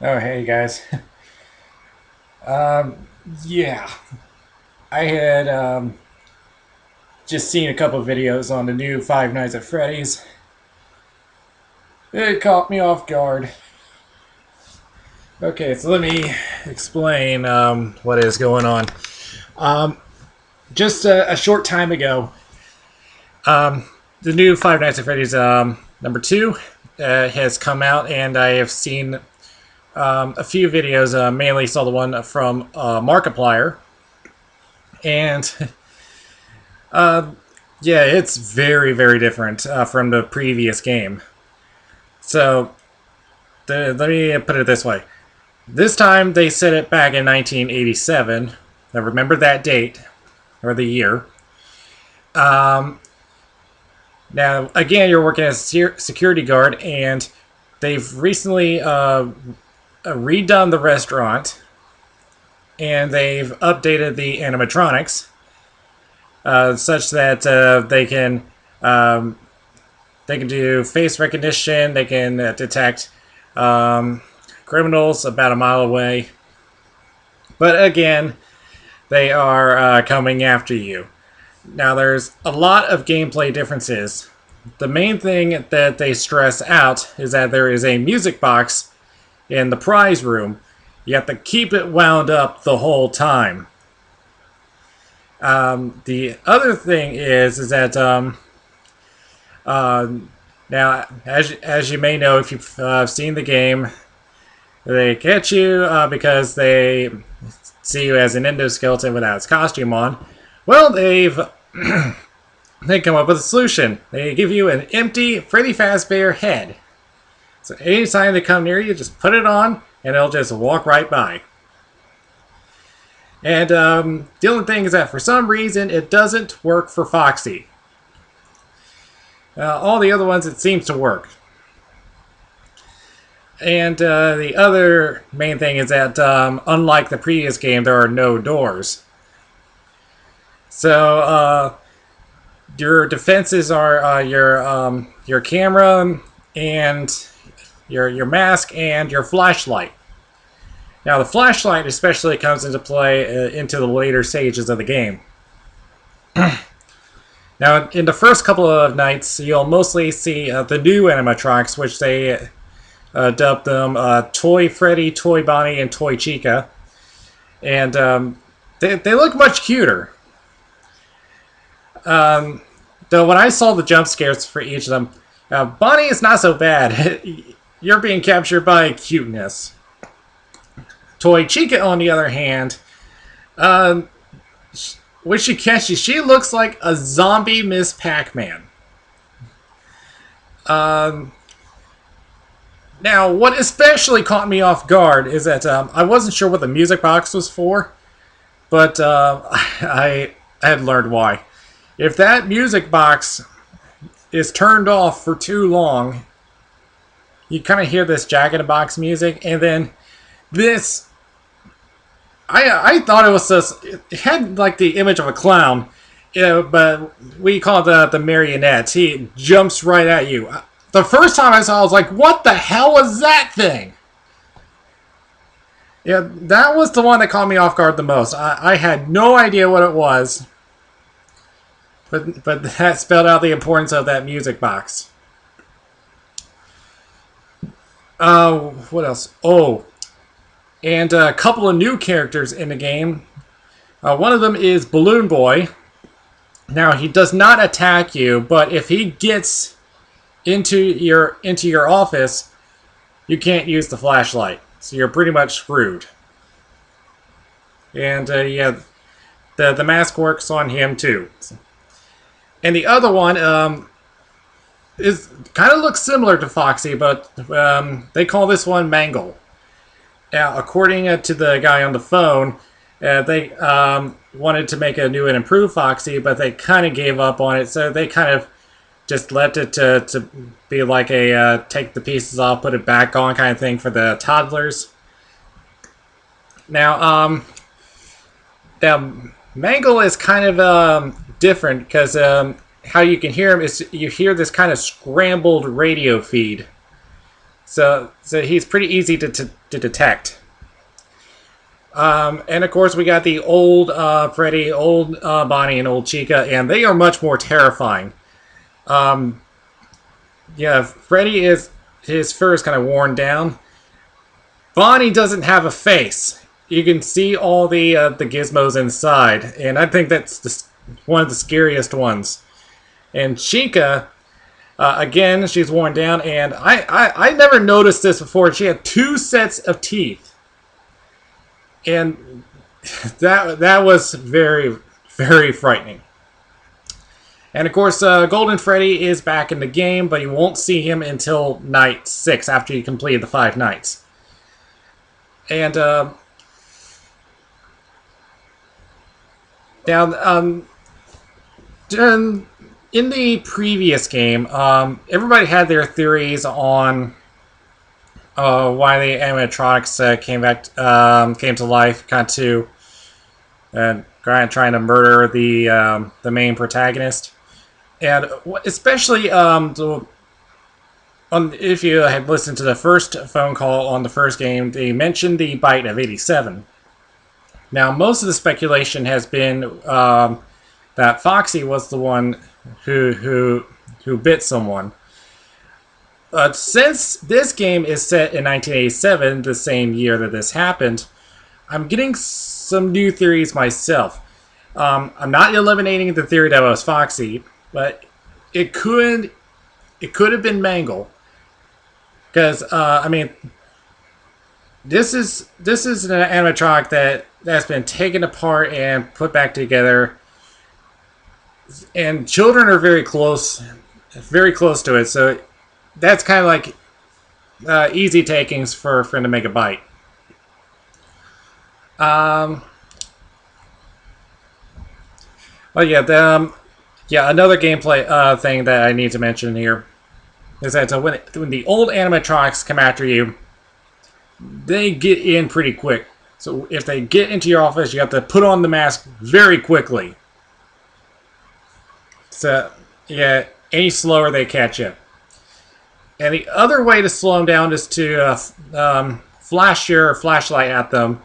Oh, hey guys. um, yeah, I had just seen a couple of videos on the new Five Nights at Freddy's. It caught me off guard. Okay, so let me explain what is going on. Um, just a short time ago, the new Five Nights at Freddy's number two has come out, and I have seen a few videos. Mainly saw the one from Markiplier, and yeah, it's very, very different from the previous game. So, let me put it this way. This time they set it back in 1987. I remember that date, or the year. Um, Now, again, you're working as a security guard, and they've recently redone the restaurant, and they've updated the animatronics such that um, they can do face recognition. They can detect um, criminals about a mile away. But again, they are coming after you. Now, there's a lot of gameplay differences. The main thing that they stress out is that there is a music box in the prize room. You have to keep it wound up the whole time. The other thing is that uh, now, as you may know, if you've seen the game, they catch you because they see you as an endoskeleton without its costume on. Well, they come up with a solution. They give you an empty Freddy Fazbear head. So anytime they come near you, just put it on, and it'll just walk right by. And the only thing is that for some reason it doesn't work for Foxy. All the other ones it seems to work. And the other main thing is that unlike the previous game, there are no doors. So your defenses are your camera and your mask and your flashlight. Now the flashlight especially comes into play into the later stages of the game. Now in the first couple of nights, you'll mostly see the new animatronics, which they dubbed them Toy Freddy, Toy Bonnie, and Toy Chica, and they look much cuter. Though when I saw the jump scares for each of them, Bonnie is not so bad. You're being captured by cuteness. Toy Chica, on the other hand, um, when she catches, she looks like a zombie Miss Pac-Man. Um, Now, what especially caught me off guard is that I wasn't sure what the music box was for, but I had learned why. If that music box is turned off for too long, you kind of hear this Jack in the Box music, and then this. I thought it was just. It had like the image of a clown, but we call it the marionette. He jumps right at you. The first time I saw it, I was like, what the hell was that thing? Yeah, that was the one that caught me off guard the most. I had no idea what it was. But that spelled out the importance of that music box. What else? Oh, and a couple of new characters in the game. One of them is Balloon Boy. Now he does not attack you, but if he gets into your office, you can't use the flashlight, so you're pretty much screwed. And yeah, the mask works on him too. And the other one is kind of looks similar to Foxy, but they call this one Mangle. According to the guy on the phone, they wanted to make a new and improved Foxy, but they kind of gave up on it, so they kind of just left it to be like a take the pieces off, put it back on kind of thing for the toddlers. Now, Mangle is kind of different because how you can hear him is you hear this kind of scrambled radio feed. So he's pretty easy to detect. And of course, we got the old Freddy, old Bonnie, and old Chica, and they are much more terrifying. Um, yeah, Freddy is his fur is kind of worn down. Bonnie doesn't have a face. You can see all the gizmos inside, and I think that's one of the scariest ones. And Chica, again, she's worn down, and I never noticed this before. She had two sets of teeth, and that was very, very frightening. And of course, Golden Freddy is back in the game, but you won't see him until night 6 after you completed the 5 nights. And now, in the previous game, everybody had their theories on why the animatronics came to life, kind of to trying to murder the main protagonist. And especially if you had listened to the first phone call on the first game, they mentioned the bite of '87. Now, most of the speculation has been that Foxy was the one who bit someone. But since this game is set in 1987, the same year that this happened, I'm getting some new theories myself. I'm not eliminating the theory that it was Foxy, but it could have been Mangle, because I mean, this is an animatronic that's been taken apart and put back together, and children are very close to it. So that's kind of like easy takings for him to make a bite. Well, yeah, another gameplay thing that I need to mention here is that when the old animatronics come after you, they get in pretty quick. So if they get into your office, you have to put on the mask very quickly. So, yeah, any slower, they catch you. And the other way to slow them down is to flash your flashlight at them.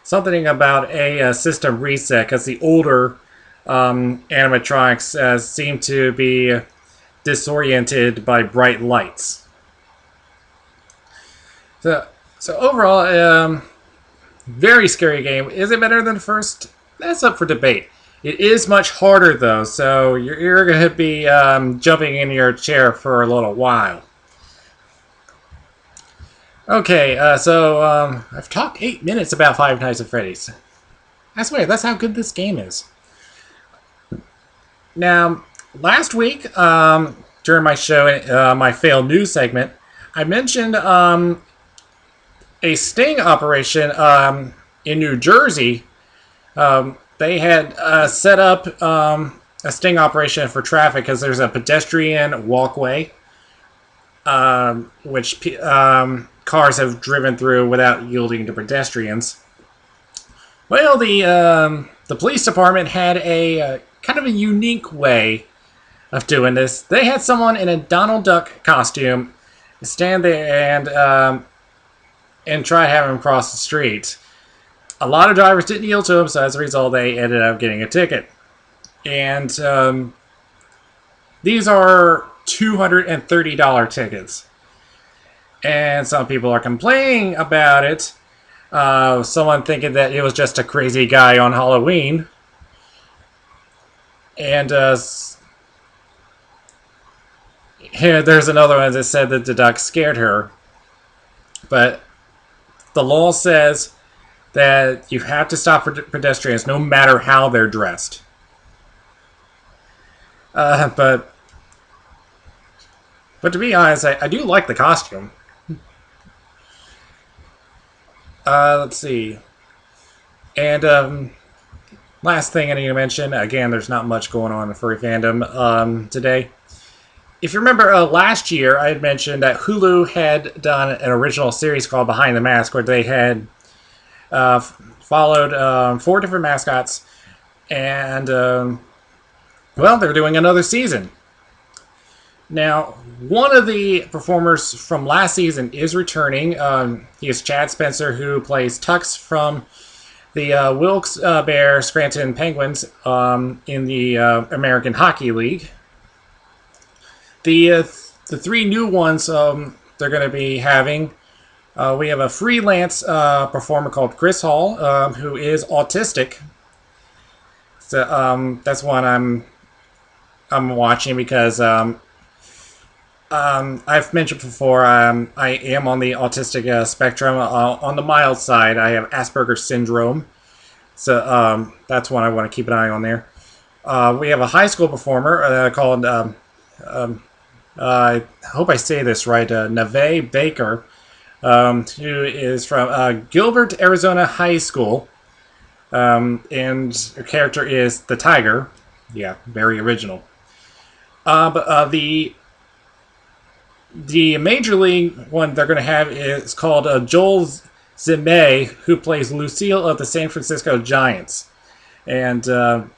Something about a system reset, because the older animatronics seem to be disoriented by bright lights. So overall, very scary game. Is it better than the first? That's up for debate. It is much harder though, so you're going to be jumping in your chair for a little while. Okay, so I've talked 8 minutes about Five Nights at Freddy's. I swear, that's how good this game is. Now, last week, during my show, my failed news segment, I mentioned a sting operation in New Jersey. They had set up a sting operation for traffic because there's a pedestrian walkway, which cars have driven through without yielding to pedestrians. Well, the police department had a kind of a unique way of doing this. They had someone in a Donald Duck costume stand there and try to have him cross the street. A lot of drivers didn't yield to him, so as a result, they ended up getting a ticket. And these are $230 tickets. And some people are complaining about it. Someone thinking that it was just a crazy guy on Halloween. And here, there's another one that said that the duck scared her. But the law says that you have to stop for pedestrians no matter how they're dressed. But to be honest, I do like the costume. Let's see. And last thing I need to mention, again, there's not much going on in furry fandom today. If you remember last year, I had mentioned that Hulu had done an original series called Behind the Mask, where they had followed 4 different mascots, and well, they're doing another season. Now, one of the performers from last season is returning. He is Chad Spencer, who plays Tux from the Wilkes-Barre Scranton Penguins in the American Hockey League. The three new ones they're going to be having. We have a freelance performer called Chris Hall, who is autistic. So that's one I'm watching because I've mentioned before I am on the autistic spectrum. On the mild side, I have Asperger's syndrome, so that's one I want to keep an eye on there. We have a high school performer called I hope I say this right, Neve Baker, who is from Gilbert, Arizona High School, and her character is the Tiger. Yeah, very original. But the major league one they're going to have is called Joel Zime, who plays Lucille of the San Francisco Giants, and I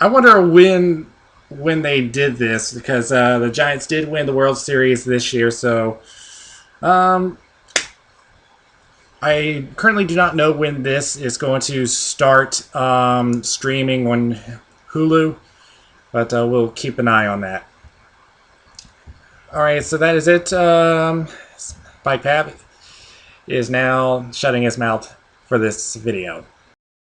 wonder when they did this because the Giants did win the World Series this year, so um, I currently do not know when this is going to start streaming on Hulu, but we'll keep an eye on that. Alright, so that is it. Spike Pab is now shutting his mouth for this video.